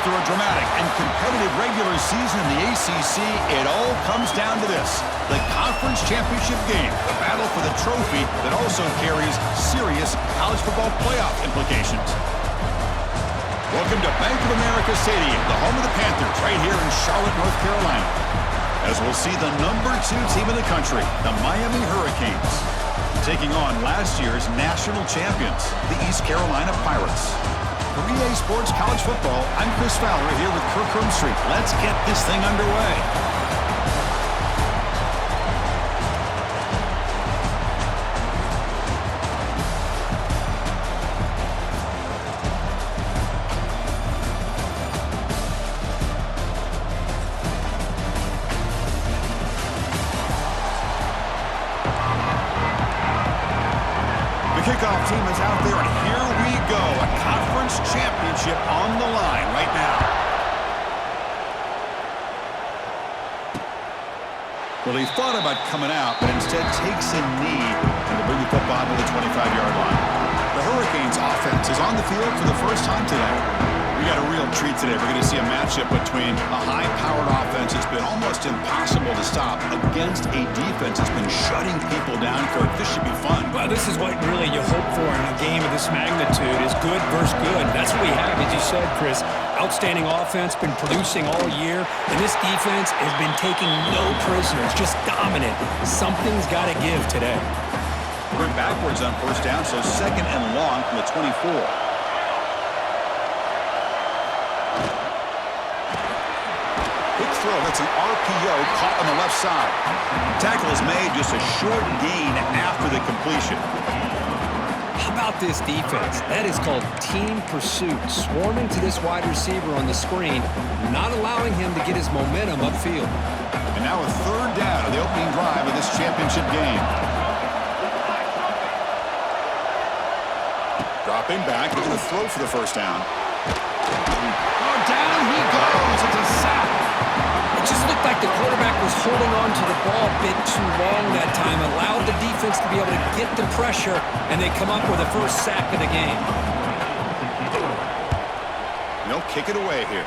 After a dramatic and competitive regular season in the ACC, it all comes down to this: the conference championship game, the battle for the trophy that also carries serious college football playoff implications. Welcome to Bank of America Stadium, the home of the Panthers, right here in Charlotte, North Carolina, as we'll see the #2 team in the country, the Miami Hurricanes, taking on last year's national champions, the East Carolina Pirates. For EA Sports College Football, I'm Chris Fowler here with Kirk Hermstreet. Let's get this thing underway. Kickoff team is out there, and here we go. A conference championship on the line right now. Well, he thought about coming out, but instead takes a knee and will bring the football to the 25-yard line. The Hurricanes offense is on the field for the first time today. We got a real treat today. We're going to see a matchup between a high-powered offense that's been almost impossible to stop against a defense that's been shutting people down. Kirk, this should be fun. Well, this is what really you hope for in a game of this magnitude, is good versus good. That's what we have, as you said, Chris. Outstanding offense, been producing all year, and this defense has been taking no prisoners, just dominant. Something's got to give today. We're backwards on first down, so second and long from the 24. That's an RPO caught on the left side. Tackle is made, just a short gain after the completion. How about this defense? That is called team pursuit. Swarming to this wide receiver on the screen, not allowing him to get his momentum upfield. And now a third down of the opening drive of this championship game. Dropping back, looking to throw for the first down. Oh, down he goes. It's a sack. It just looked like the quarterback was holding on to the ball a bit too long that time, allowed the defense to be able to get the pressure, and they come up with the first sack of the game. No, kick it away here.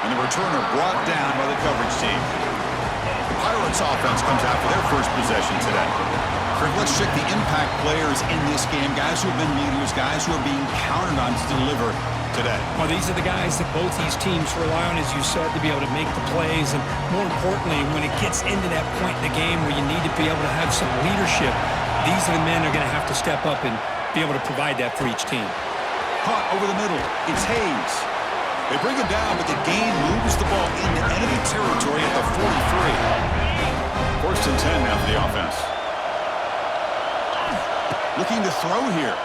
And the returner brought down by the coverage team. The Pirates offense comes out for their first possession today. Let's check the impact players in this game, guys who have been leaders, guys who are being counted on to deliver today. Well, these are the guys that both these teams rely on, as you said, to be able to make the plays. And more importantly, when it gets into that point in the game where you need to be able to have some leadership, these are the men who are going to have to step up and be able to provide that for each team. Caught over the middle. It's Hayes. They bring him down, but the game moves the ball into enemy territory at the 43. First and 10 now for the offense. Looking to throw here.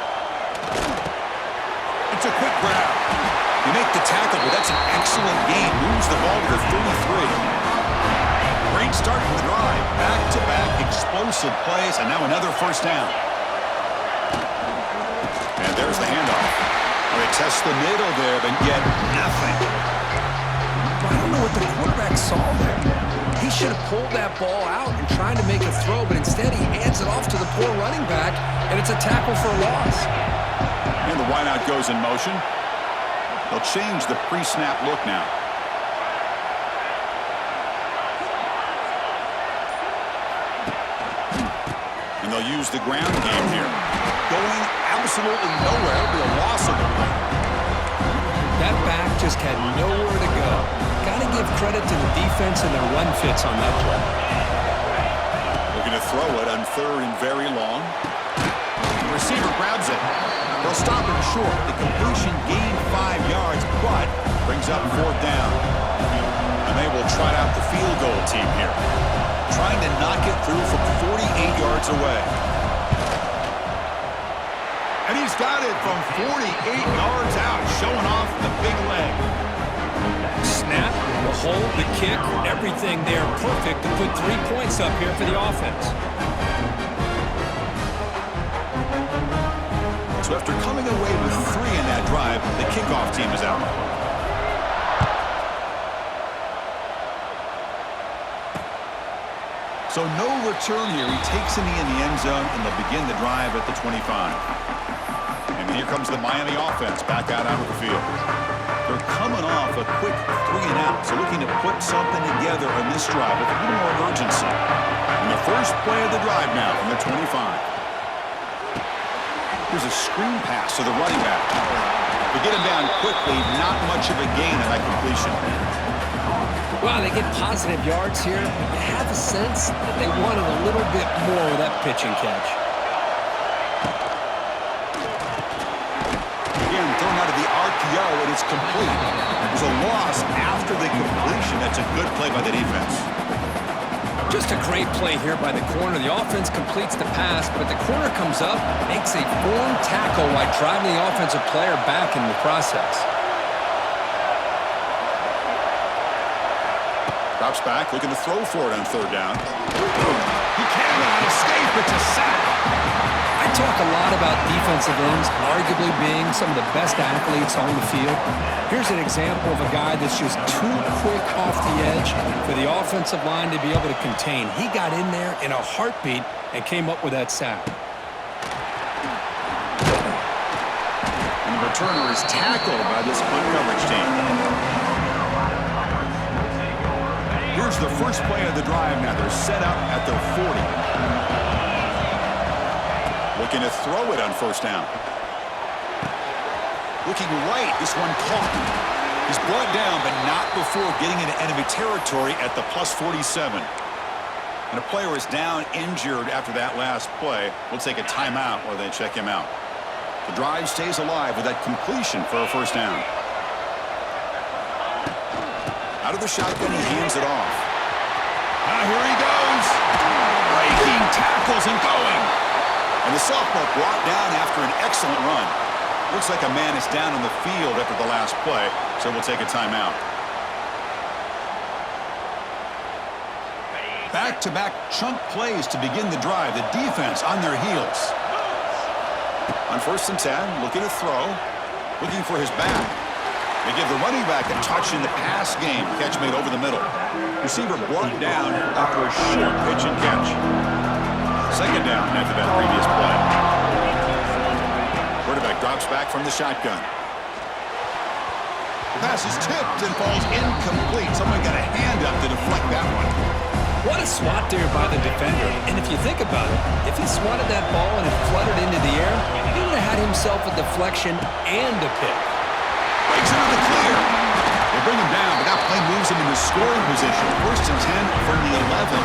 It's a quick grab. You make the tackle, but that's an excellent gain. Moves the ball to the 33. Great start to the drive. Back-to-back explosive plays, and now another first down. And there's the handoff. They test the middle there, but get nothing. I don't know what the quarterback saw there. He should have pulled that ball out and tried to make a throw, but instead he hands it off to the poor running back, and it's a tackle for a loss. And the wideout goes in motion. They'll change the pre-snap look now. And they'll use the ground game here. Going absolutely nowhere. It'll be a loss of the play. That back just had nowhere to go. Got to give credit to the defense and their run fits on that play. Looking to throw it on third and very long. The receiver grabs it. They'll stop him short. The completion gained 5 yards, but brings up fourth down. And they will try out the field goal team here, trying to knock it through from 48 yards away. And he's got it from 48 yards out, showing off the big leg. Snap, the hold, the kick, everything there perfect to put 3 points up here for the offense. So after coming away with 3 in that drive, the kickoff team is out. So no return here. He takes a knee in the end zone, and they'll begin the drive at the 25. And And here comes the Miami offense back out onto the field. They're coming off a quick 3-and-out, so looking to put something together on this drive with a little more urgency. And the first play of the drive now from the 25. Here's a screen pass to the running back. They get him down quickly, not much of a gain on that completion. Wow, they get positive yards here. You have a sense that they wanted a little bit more of that pitch and catch. Again, thrown out of the RPO, and it's complete. There's a loss after the completion. That's a good play by the defense. Just a great play here by the corner. The offense completes the pass, but the corner comes up, makes a forward tackle while driving the offensive player back in the process. Drops back, looking to throw for it on third down. He cannot escape. It's a sack. I talk a lot about defensive ends arguably being some of the best athletes on the field. Here's an example of a guy that's just too quick off the edge for the offensive line to be able to contain. He got in there in a heartbeat and came up with that sack. And the returner is tackled by this punt coverage team. Here's the first play of the drive now. They're set up at their 40. Looking to throw it on first down. Looking right, this one caught. He's brought down, but not before getting into enemy territory at the +47. And a player is down injured after that last play. We'll take a timeout while they check him out. The drive stays alive with that completion for a first down. Out of the shotgun, he hands it off. Here he goes. Breaking tackles and going. And the sophomore brought down after an excellent run. Looks like a man is down on the field after the last play, so we'll take a timeout. Back-to-back chunk plays to begin the drive. The defense on their heels. On 1st and 10, looking to throw. Looking for his back. They give the running back a touch in the pass game. Catch made over the middle. Receiver brought down after a short pitch and catch. Second down after that previous play. Quarterback drops back from the shotgun. The pass is tipped and falls incomplete. Someone got a hand up to deflect that one. What a swat there by the defender. And if you think about it, if he swatted that ball and it fluttered into the air, he would have had himself a deflection and a pick. Breaks into the clear. They bring him down, but that play moves him into scoring position. 1st and 10 from the 11.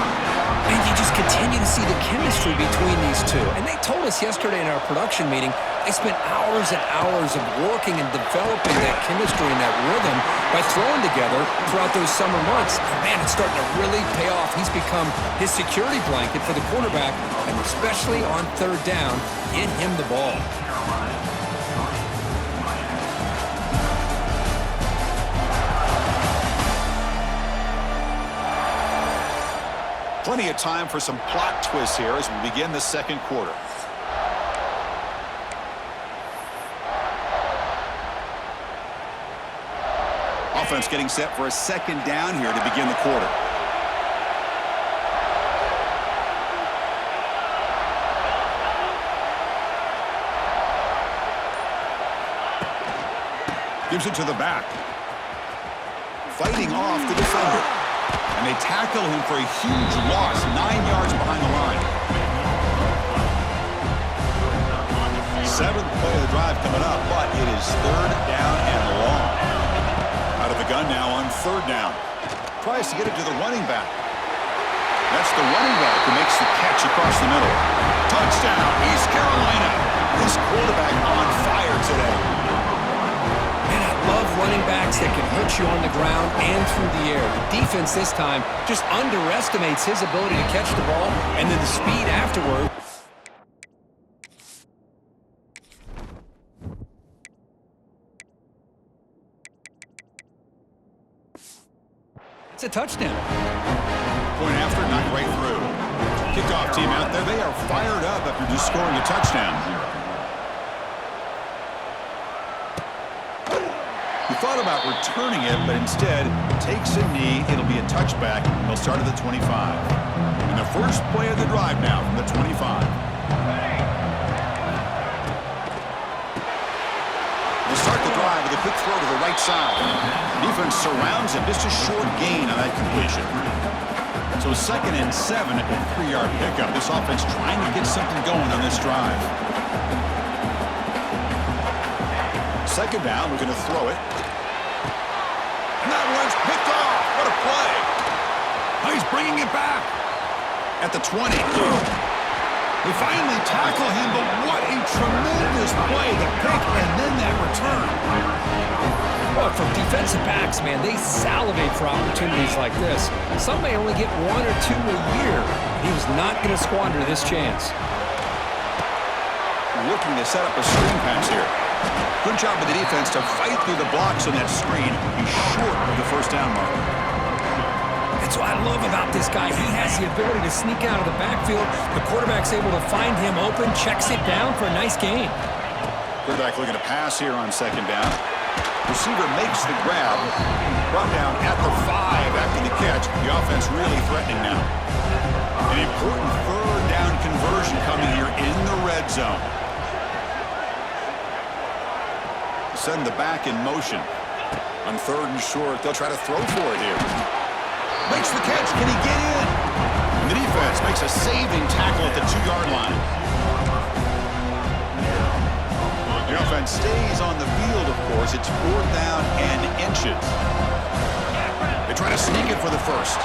And you just continue to see the chemistry between these two. And they told us yesterday in our production meeting, they spent hours and hours of working and developing that chemistry and that rhythm by throwing together throughout those summer months. And man, it's starting to really pay off. He's become his security blanket for the quarterback, and especially on third down, get him the ball. Plenty of time for some plot twists here as we begin the second quarter. Offense getting set for a second down here to begin the quarter. Gives it to the back. Fighting off the defender. And they tackle him for a huge loss, 9 yards behind the line. 7th play of the drive coming up, but it is third down and long. Out of the gun now on third down. Tries to get it to the running back. That's the running back who makes the catch across the middle. Touchdown, East Carolina. This quarterback on fire today. Love running backs that can hurt you on the ground and through the air. The defense this time just underestimates his ability to catch the ball, and then the speed afterward. It's a touchdown. Point after, knocked right through. Kickoff team out there, they are fired up after just scoring a touchdown. He thought about returning it, but instead takes a knee. It'll be a touchback. He'll start at the 25. And the first play of the drive now from the 25. throw to the right side. Defense surrounds him. Just a short gain on that completion. So 2nd and 7 at the 3-yard pickup. This offense trying to get something going on this drive. 2nd down, we're going to throw it. And that one's picked off. What a play. Oh, he's bringing it back. At the 20. They finally tackle him, but what a tremendous play. The pick and then that return. Well, for defensive backs, man, they salivate for opportunities like this. Some may only get 1 or 2 a year. He was not going to squander this chance. Looking to set up a screen pass here. Good job with the defense to fight through the blocks on that screen. He's short of the 1st down mark. That's what I love about this guy. He has the ability to sneak out of the backfield. The quarterback's able to find him open, checks it down for a nice gain. Quarterback looking to pass here on 2nd down. Receiver makes the grab. Brought down at the 5 after the catch. The offense really threatening now. An important 3rd down conversion coming here in the red zone. Send the back in motion. On 3rd and short, they'll try to throw for it here. Makes the catch. Can he get in? The defense makes a saving tackle at the 2-yard line. The offense stays on the field, of course. It's 4th down and inches. They try to sneak it for the 1st.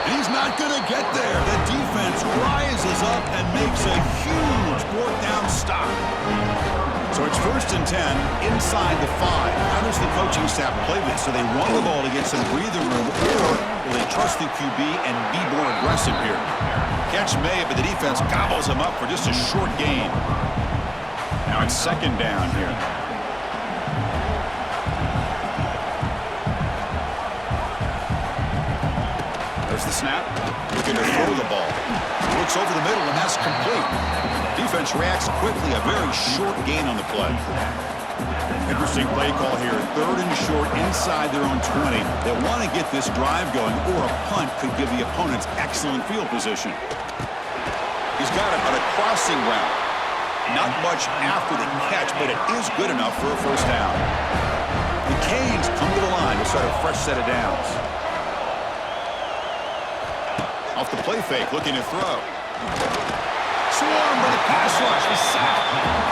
And he's not going to get there. The defense rises up and makes a huge 4th down stop. So it's 1st and 10 inside the 5. How does the coaching staff play this? Do they run the ball to get some breathing room, or will they trust the QB and be more aggressive here? Catch made, but the defense gobbles him up for just a short gain. Now it's 2nd down here. There's the snap. Looking to throw the ball. Looks over the middle, and that's complete. Defense reacts quickly. A very short gain on the play. Interesting play call here. 3rd and short inside their own 20. They want to get this drive going, or a punt could give the opponents excellent field position. He's got it on a crossing route. Not much after the catch, but it is good enough for a 1st down. The Canes come to the line to start a fresh set of downs. Off the play fake, looking to throw. Swarm by the pass rush. He's sacked.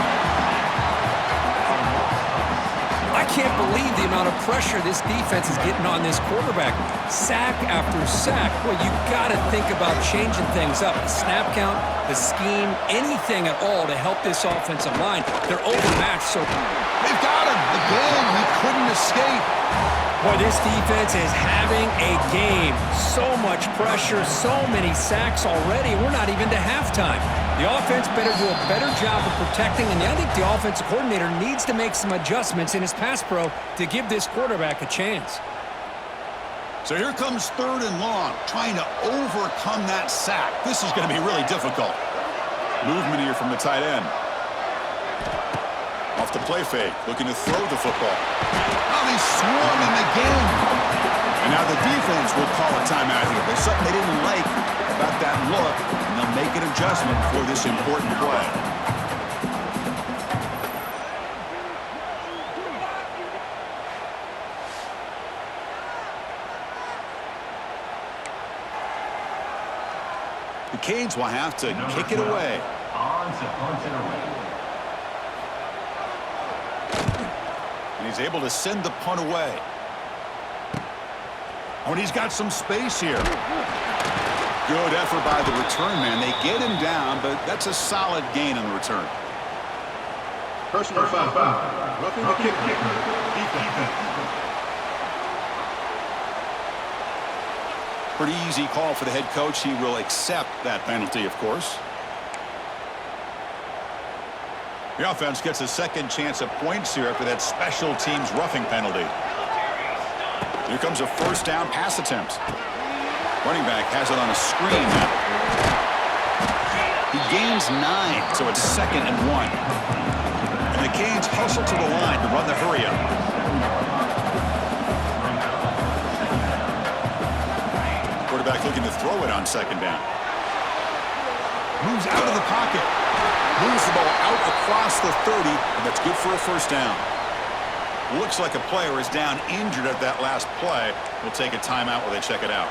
I can't believe the amount of pressure this defense is getting on this quarterback. Sack after sack. Well, you got to think about changing things up. The snap count, the scheme, anything at all to help this offensive line. They're overmatched, so They've got him. Again, he couldn't escape. boy, this defense is having a game. So much pressure, so many sacks already. We're not even to halftime. The offense better do a better job of protecting, and I think the offensive coordinator needs to make some adjustments in his pass pro to give this quarterback a chance. So here comes 3rd and long, trying to overcome that sack. This is going to be really difficult. Movement here from the tight end. Off the play fake, looking to throw the football. Oh, they swarm him again. And now the defense will call a timeout here. There's something they didn't like about that look, and they'll make an adjustment for this important play. The Canes will have to kick it away. And he's able to send the punt away. Oh, and he's got some space here. Good effort by the return man. They get him down, but that's a solid gain on the return. Personal foul. Roughing the kick. Defense. Pretty easy call for the head coach. He will accept that penalty, of course. The offense gets a second chance at points here after that special teams roughing penalty. Here comes a 1st down pass attempt. Running back has it on a screen now. He gains 9, so it's 2nd and 1. And the Canes hustle to the line to run the hurry up. Quarterback looking to throw it on 2nd down. Moves out of the pocket. Moves the ball out across the 30, and that's good for a 1st down. Looks like a player is down injured at that last play. We'll take a timeout while they check it out.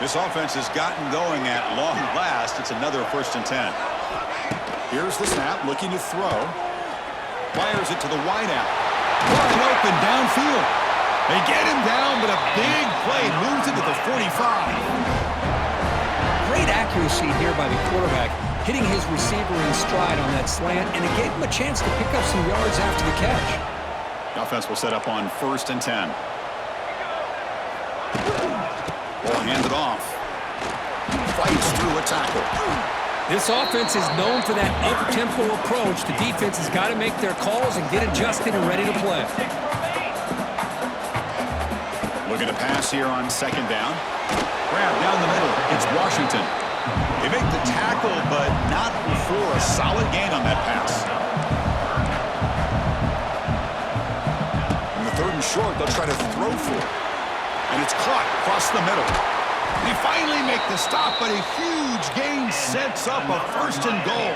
This offense has gotten going at long last. It's another 1st and 10. Here's the snap, looking to throw. Fires it to the wideout. Wide open downfield. They get him down, but a big play moves into the 45. Great accuracy here by the quarterback, hitting his receiver in stride on that slant, and it gave him a chance to pick up some yards after the catch. The offense will set up on 1st and 10. Ball handed off. Fights through a tackle. This offense is known for that up-tempo approach. The defense has got to make their calls and get adjusted and ready to play. Looking to pass here on 2nd down. Grab down the middle. It's Washington. They make the tackle, but not before a solid gain on that pass. In the 3rd and short, they'll try to throw for it. And it's caught across the middle. They finally make the stop, but a huge gain sets up a 1st and goal.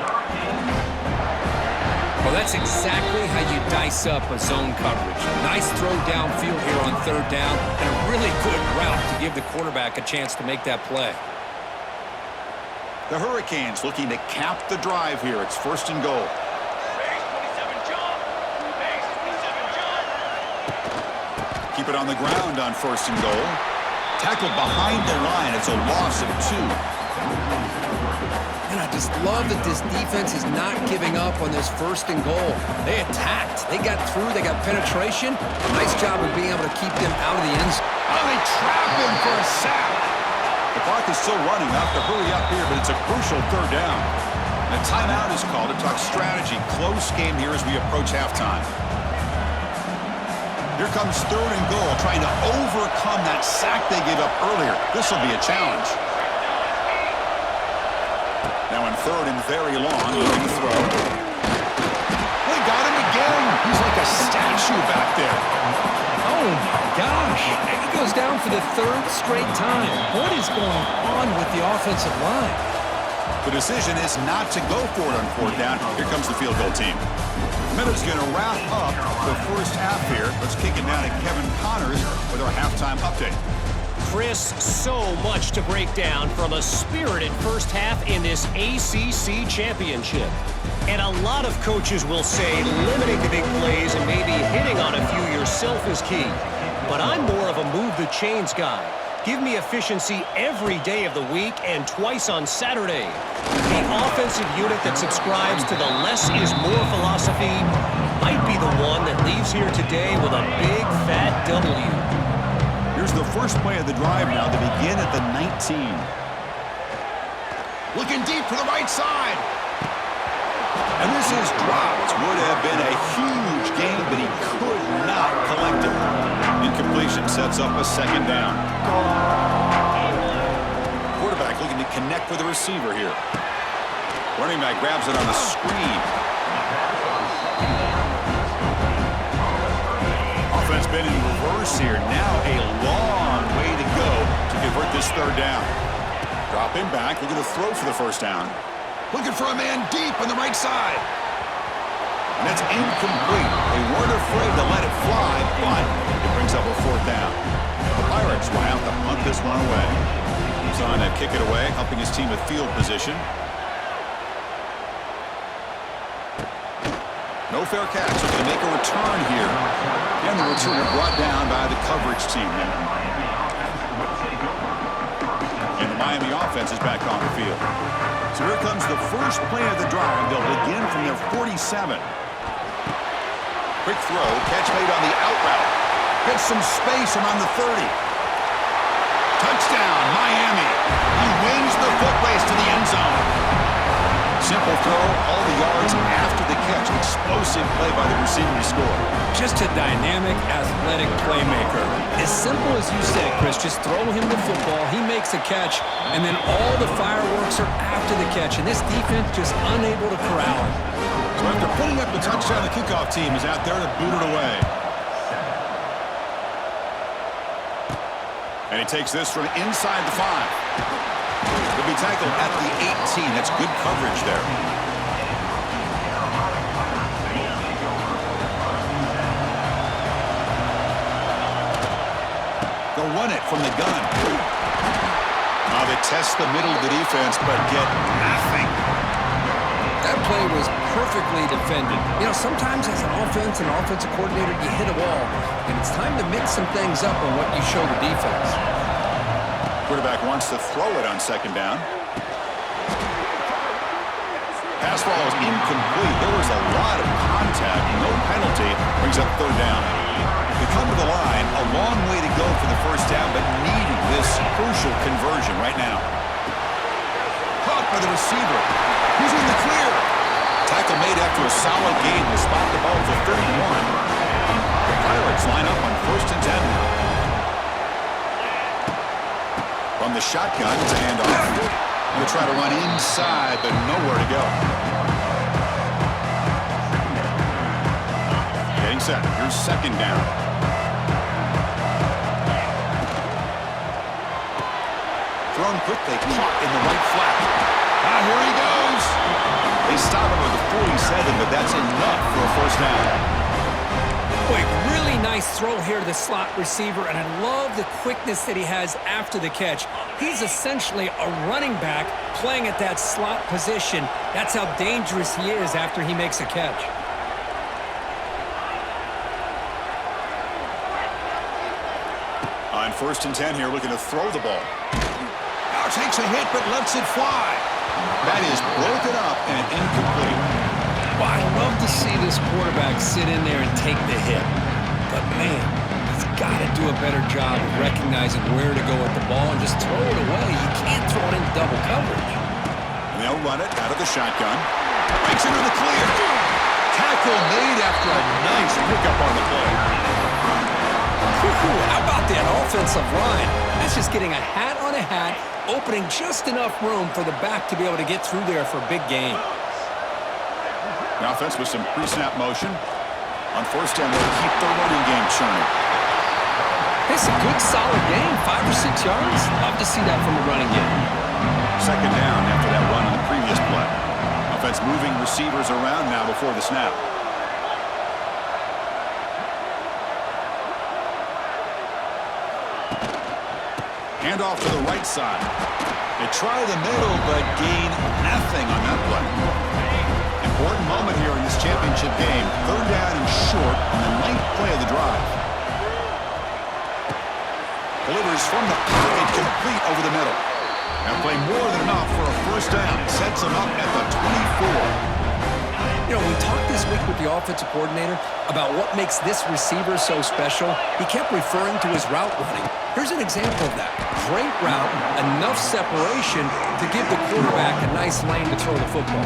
Well, that's exactly how you dice up a zone coverage. Nice throw downfield here on 3rd down, and a really good route to give the quarterback a chance to make that play. The Hurricanes looking to cap the drive here. It's 1st and goal. Keep it on the ground on 1st and goal. Tackled behind the line. It's a loss of 2. And I just love that this defense is not giving up on this 1st and goal. They attacked. They got through. They got penetration. Nice job of being able to keep them out of the end zone. Oh, they trap him for a sack. The clock is still running. They'll have to hurry up here, but it's a crucial 3rd down. And a timeout is called to talk strategy. Close game here as we approach halftime. Here comes 3rd and goal, trying to overcome that sack they gave up earlier. This will be a challenge. Now in 3rd and very long, looking to throw. They got him again. He's like a statue back there. Oh, my gosh. He goes down for the 3rd straight time. What is going on with the offensive line? The decision is not to go for it on 4th down. Here comes the field goal team. Minute's going to wrap up the 1st half here. Let's kick it down to Kevin Connors with our halftime update. Chris, so much to break down from a spirited 1st half in this ACC championship. And a lot of coaches will say limiting the big plays and maybe hitting on a few yourself is key. But I'm more of a move the chains guy. Give me efficiency every day of the week and twice on Saturday. The offensive unit that subscribes to the less is more philosophy might be the one that leaves here today with a big fat W. Here's the first play of the drive now to begin at the 19. Looking deep to the right side. And this is dropped. Would have been a huge gain, but he could not collect it. Incompletion sets up a 2nd down. Quarterback looking to connect with the receiver here. Running back grabs it on the screen. Offense been in reverse here. Now a long way to go to convert this 3rd down. Dropping back, looking to throw for the 1st down. Looking for a man deep on the right side. And that's incomplete. They weren't afraid to let it fly, but it brings up a 4th down. The Pirates will have to punt this one away. He's on to kick it away, helping his team with field position. No fair catch. They're going to make a return here. And the returner brought down by the coverage team there. And the Miami offense is back on the field. So here comes the first play of the drive. They'll begin from their 47. Quick throw, catch made on the out route. Gets some space around the 30. Touchdown, Miami. He wins the foot race to the end zone. Simple throw, all the yards after the catch. Explosive play by the receiver to score. Just a dynamic, athletic playmaker. As simple as you said, Chris, just throw him the football, he makes a catch, and then all the fireworks are after the catch, and this defense just unable to corral him. So after putting up the touchdown, the kickoff team is out there to boot it away. And he takes this from inside the 5. He'll be tackled at the 18. That's good coverage there. They'll run it from the gun. They test the middle of the defense, but get nothing. That play was perfectly defended. You know, sometimes as an offensive coordinator, you hit a wall, and it's time to mix some things up on what you show the defense. Quarterback wants to throw it on second down. Pass ball is incomplete. There was a lot of contact. No penalty. Brings up third down. They come to the line. A long way to go for the first down, but needing this crucial conversion right now. Caught by the receiver. He's in the clear. Tackle made after a solid gain to spot the ball for 31. The Pirates line up on 1st and 10 now. From the shotgun, it's a handoff. He'll try to run inside, but nowhere to go. Getting set. Here's second down. Thrown quickly, caught in the right flat. Here he goes. They stop him with a 47, but that's enough for a first down. Boy, really nice throw here to the slot receiver, and I love the quickness that he has after the catch. He's essentially a running back playing at that slot position. That's how dangerous he is after he makes a catch. On 1st and 10 here, looking to throw the ball. Now takes a hit, but lets it fly. That is broken up and incomplete. Well, I love to see this quarterback sit in there and take the hit. But, man, he's got to do a better job of recognizing where to go with the ball and just throw it away. You can't throw it in double coverage. And they'll run it out of the shotgun. Breaks into the clear. Tackle made after a nice pickup on the play. How about that offensive line? That's just getting a hat on a hat, opening just enough room for the back to be able to get through there for a big gain. The offense with some pre-snap motion. On 1st down, they'll keep the running game churning. It's a good, solid gain, 5 or 6 yards. Love to see that from the running game. Second down after that run on the previous play. Offense moving receivers around now before the snap. Handoff to the right side. They try the middle, but gain nothing on that play. Important moment here in this championship game. 3rd down and short on the 9th play of the drive. Delivers from the pocket, complete over the middle. That play more than enough for a first down. Sets him up at the 24. You know, we talked this week with the offensive coordinator about what makes this receiver so special. He kept referring to his route running. Here's an example of that. Great route, enough separation to give the quarterback a nice lane to throw the football.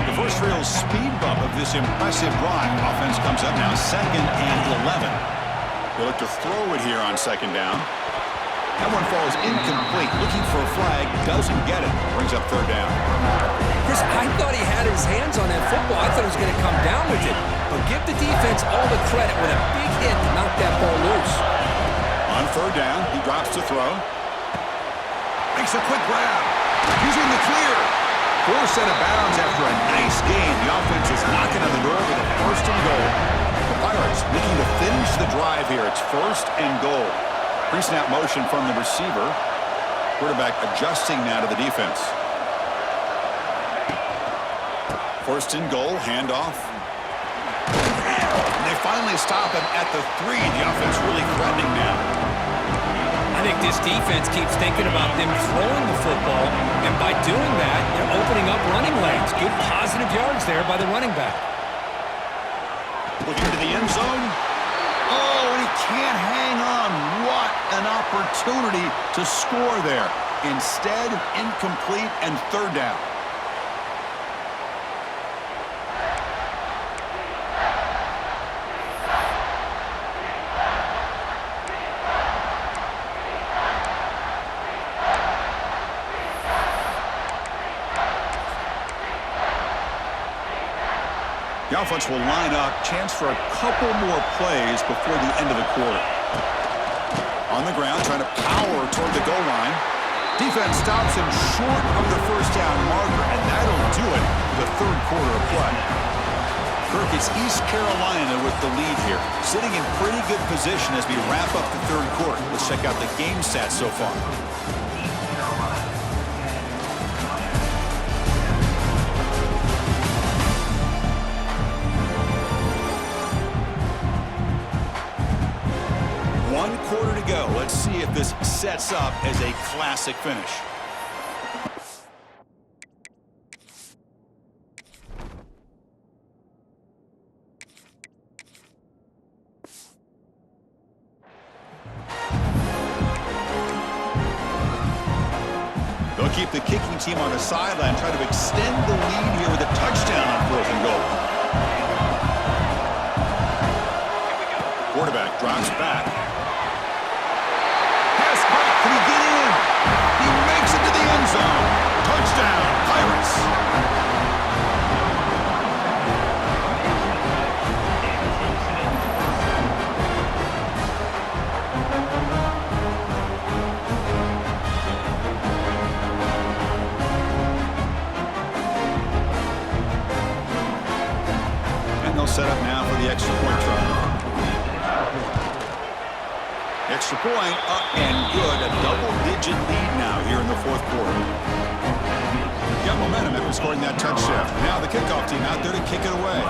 The first real speed bump of this impressive drive. Offense comes up now 2nd and 11. They look to throw it here on 2nd down. That one falls incomplete. Looking for a flag, doesn't get it. Brings up 3rd down. Chris, I thought he had his hands on that football. I thought he was going to come down with it. But give the defense all the credit with a big hit to knock that ball loose. On 3rd down, he drops to throw. Makes a quick grab. He's in the clear. Forced out of bounds after a nice gain. The offense is knocking on the door with a 1st and goal. The Pirates looking to finish the drive here. It's 1st and goal. Pre-snap motion from the receiver. Quarterback adjusting now to the defense. 1st and goal, handoff. And they finally stop him at the 3. The offense really threatening now. I think this defense keeps thinking about them throwing the football, and by doing that, they're opening up running lanes. Good positive yards there by the running back. Looking to the end zone. Oh, and he can't hang on. What an opportunity to score there. Instead, incomplete and 3rd down. The offense will line up. Chance for a couple more plays before the end of the quarter. On the ground, trying to power toward the goal line. Defense stops him short of the 1st down marker, and that'll do it for the 3rd quarter of play. Kirk It's East Carolina with the lead here, sitting in pretty good position as we wrap up the third quarter. Let's check out the game stats so far. One quarter to go. Let's see if this sets up as a classic finish. They'll keep the kicking team on the sideline, try to extend the lead here with a touchdown on 4th and goal. Quarterback drops back. Pass caught. Can he get in? He makes it to the end zone. Touchdown, Pirates. Set up now for the extra point try. Extra point, up and good. A double-digit lead now here in the 4th quarter. Got momentum after scoring that touchdown. Now the kickoff team out there to kick it away.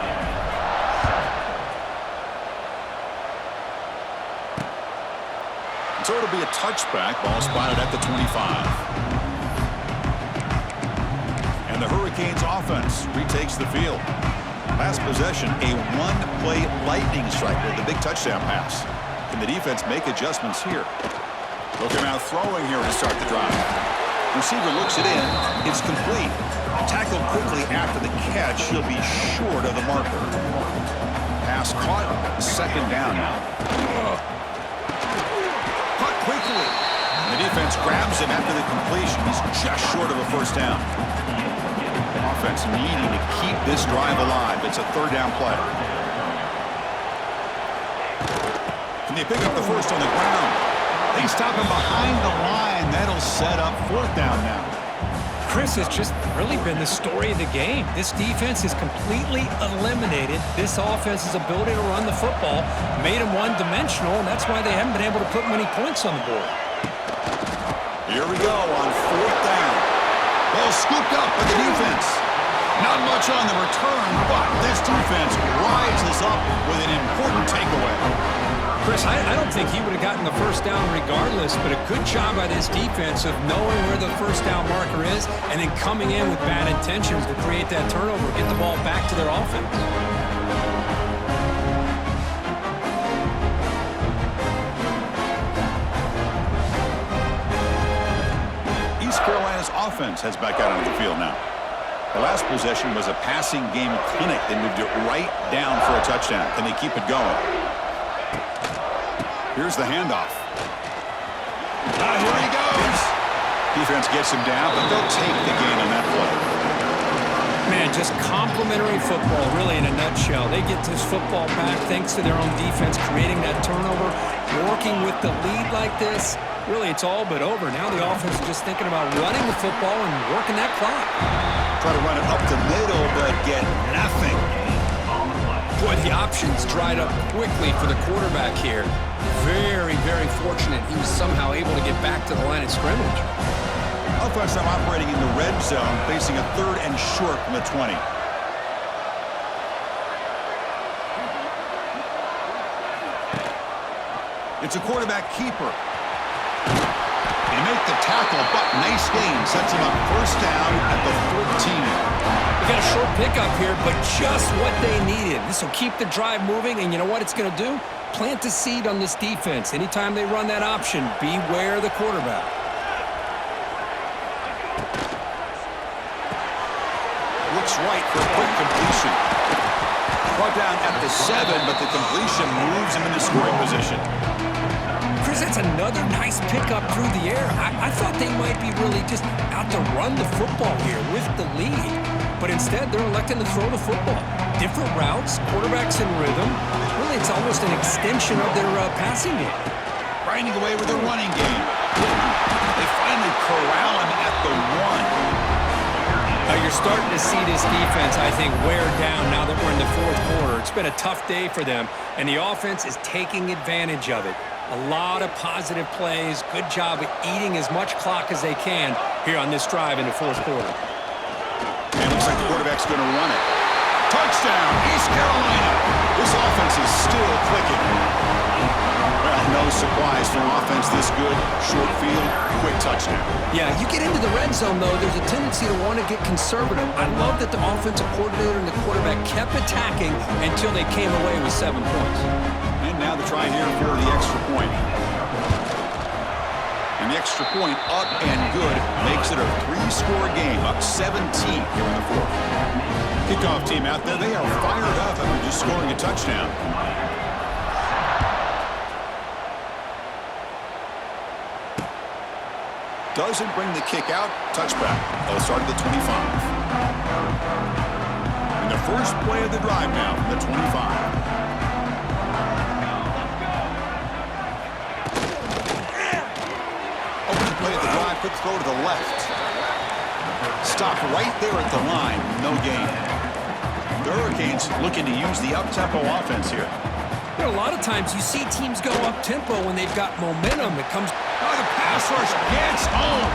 So it'll be a touchback. Ball spotted at the 25. And the Hurricanes offense retakes the field. Last possession, a one-play lightning strike with the big touchdown pass. Can the defense make adjustments here? Looking out throwing here to start the drive. Receiver looks it in. It's complete. Tackled quickly after the catch. He'll be short of the marker. Pass caught. 2nd down now. Caught quickly. The defense grabs him after the completion. He's just short of a 1st down. Offense needing to keep this drive alive. It's a 3rd down play. Can they pick up the 1st on the ground? They stop him behind the line. That'll set up 4th down now. Chris, has just really been the story of the game. This defense has completely eliminated this offense's ability to run the football, made them one-dimensional, and that's why they haven't been able to put many points on the board. Here we go on 4th down. Ball scooped up by the defense. Not much on the return, but this defense rises up with an important takeaway. Chris, I don't think he would have gotten the 1st down regardless, but a good job by this defense of knowing where the 1st down marker is and then coming in with bad intentions to create that turnover, get the ball back to their offense. East Carolina's offense heads back out onto the field now. The last possession was a passing game clinic. They moved it right down for a touchdown. Can they keep it going? Here's the handoff. Here he goes. Defense gets him down, but they'll take the gain on that play. Man, just complimentary football, really, in a nutshell. They get this football back thanks to their own defense, creating that turnover, working with the lead like this. Really, it's all but over. Now the offense is just thinking about running the football and working that clock. Try to run it up the middle, but get nothing. Boy, the options dried up quickly for the quarterback here. Very, very fortunate he was somehow able to get back to the line of scrimmage. Offense now operating in the red zone, facing a 3rd and short from the 20. It's a quarterback keeper. They make the tackle, but nice gain. Sets him up 1st down at the 14. They got a short pickup here, but just what they needed. This will keep the drive moving, and you know what it's going to do? Plant a seed on this defense. Anytime they run that option, beware the quarterback. Looks right for a quick completion. Brought down at the 7, but the completion moves him into scoring position. Chris, that's another nice pickup through the air. I thought they might be really just out to run the football here with the lead. But instead, they're electing to throw the football. Different routes, quarterbacks in rhythm. Really, it's almost an extension of their passing game. Grinding away with their running game. They finally corral him at the 1. You're starting to see this defense, I think, wear down now that we're in the fourth quarter. It's been a tough day for them, and the offense is taking advantage of it. A lot of positive plays. Good job of eating as much clock as they can here on this drive in the fourth quarter. And looks like the quarterback's going to run it. Touchdown, East Carolina. This offense is still clicking. Well, no surprise for an offense this good. Short field, quick touchdown. Yeah, you get into the red zone, though, there's a tendency to want to get conservative. I love that the offensive coordinator and the quarterback kept attacking until they came away with 7 points. And now the try here for the extra point. And the extra point up and good makes it a 3-score game, up 17 here in the fourth. Kickoff team out there, they are fired up after just scoring a touchdown. Doesn't bring the kick out. Touchback. They'll start at the 25. And the first play of the drive now from the 25. Opening play of the drive. Quick throw to the left. Stopped right there at the line. No gain. The Hurricanes looking to use the up-tempo offense here. You know, a lot of times you see teams go up-tempo when they've got momentum. It comes... Oh, the pass rush gets home.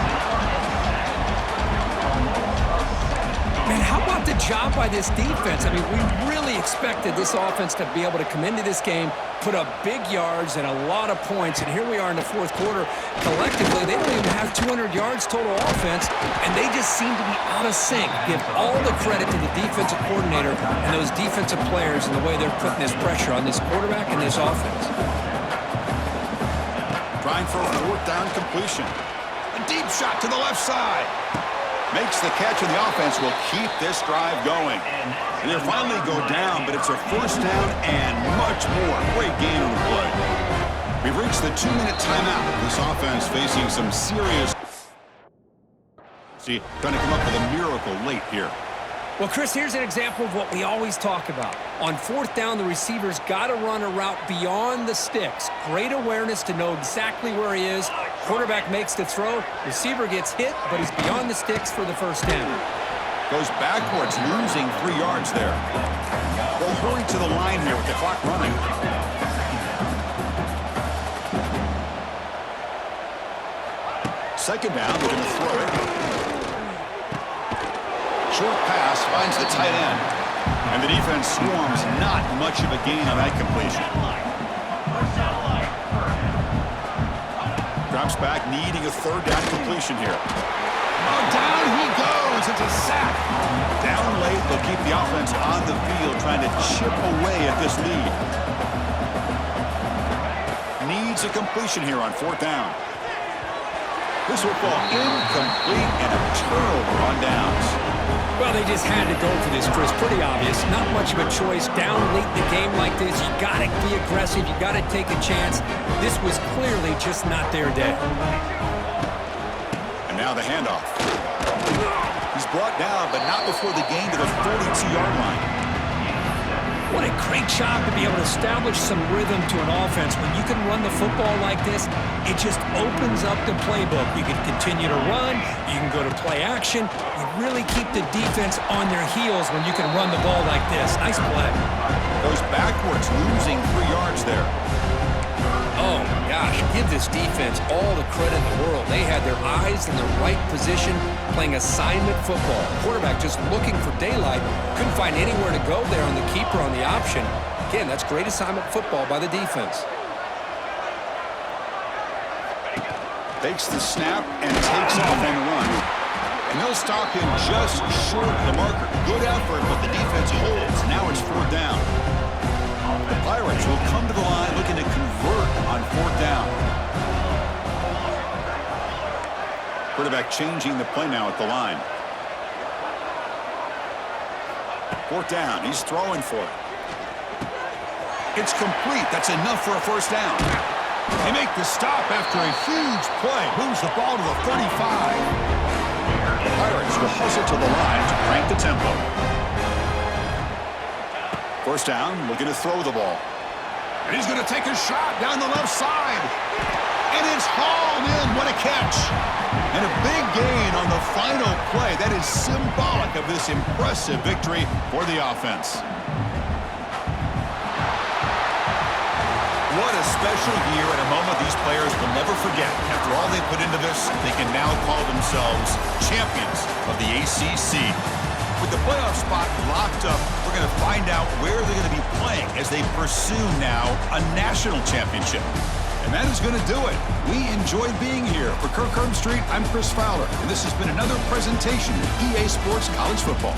Man, how about the job by this defense? I mean, we really expected this offense to be able to come into this game, put up big yards and a lot of points, and here we are in the fourth quarter. Collectively, they don't even have 200 yards total offense, and they just seem to be out of sync. Give all the credit to the defensive coordinator and those defensive players and the way they're putting this pressure on this quarterback and this offense. Trying for a fourth down completion. A deep shot to the left side. Makes the catch, and the offense will keep this drive going. And they'll finally go down, but it's a first down and much more. Great gain on the play. We've reached the 2-minute timeout. This offense facing some serious... See, trying to come up with a miracle late here. Well, Chris, here's an example of what we always talk about. On fourth down, the receiver's got to run a route beyond the sticks. Great awareness to know exactly where he is. Quarterback makes the throw. Receiver gets hit, but he's beyond the sticks for the first down. Goes backwards, losing 3 yards there. They'll hurry to the line here with the clock running. Second down, they're going to throw it. Short pass finds the tight end. And the defense swarms, not much of a gain on that completion. Drops back, needing a third down completion here. Oh, down he goes. It's a sack. Down late, they'll keep the offense on the field, trying to chip away at this lead. Needs a completion here on fourth down. This will fall incomplete and a turnover on downs. Well, they just had to go for this, Chris. Pretty obvious. Not much of a choice. Down late in the game like this, you got to be aggressive. You got to take a chance. This was clearly just not their day. And now the handoff. He's brought down, but not before the gain to the 42-yard line. What a great job to be able to establish some rhythm to an offense. When you can run the football like this, it just opens up the playbook. You can continue to run. You can go to play action. You really keep the defense on their heels when you can run the ball like this. Nice play. Goes backwards, losing 3 yards there. Oh, my gosh. Give this defense all the credit in the world. They had their eyes in the right position, playing assignment football. Quarterback just looking for daylight. Couldn't find anywhere to go there on the keeper on the option. Again, that's great assignment football by the defense. Takes the snap and takes off on the run. And they'll stop him just short of the marker. Good effort, but the defense holds. Now it's fourth down. The Pirates will come to the line looking to convert on fourth down. Quarterback changing the play now at the line. Fourth down. He's throwing for it. It's complete. That's enough for a first down. They make the stop after a huge play. Moves the ball to the 35. The Pirates will hustle to the line to crank the tempo. First down, looking to throw the ball. And he's going to take a shot down the left side. And it's hauled in. What a catch. And a big gain on the final play. That is symbolic of this impressive victory for the offense. What a special year and a moment these players will never forget. After all they put into this, they can now call themselves champions of the ACC. With the playoff spot locked up, we're going to find out where they're going to be playing as they pursue now a national championship. And that is going to do it. We enjoyed being here. For Kirk Street, I'm Chris Fowler, and this has been another presentation of EA Sports College Football.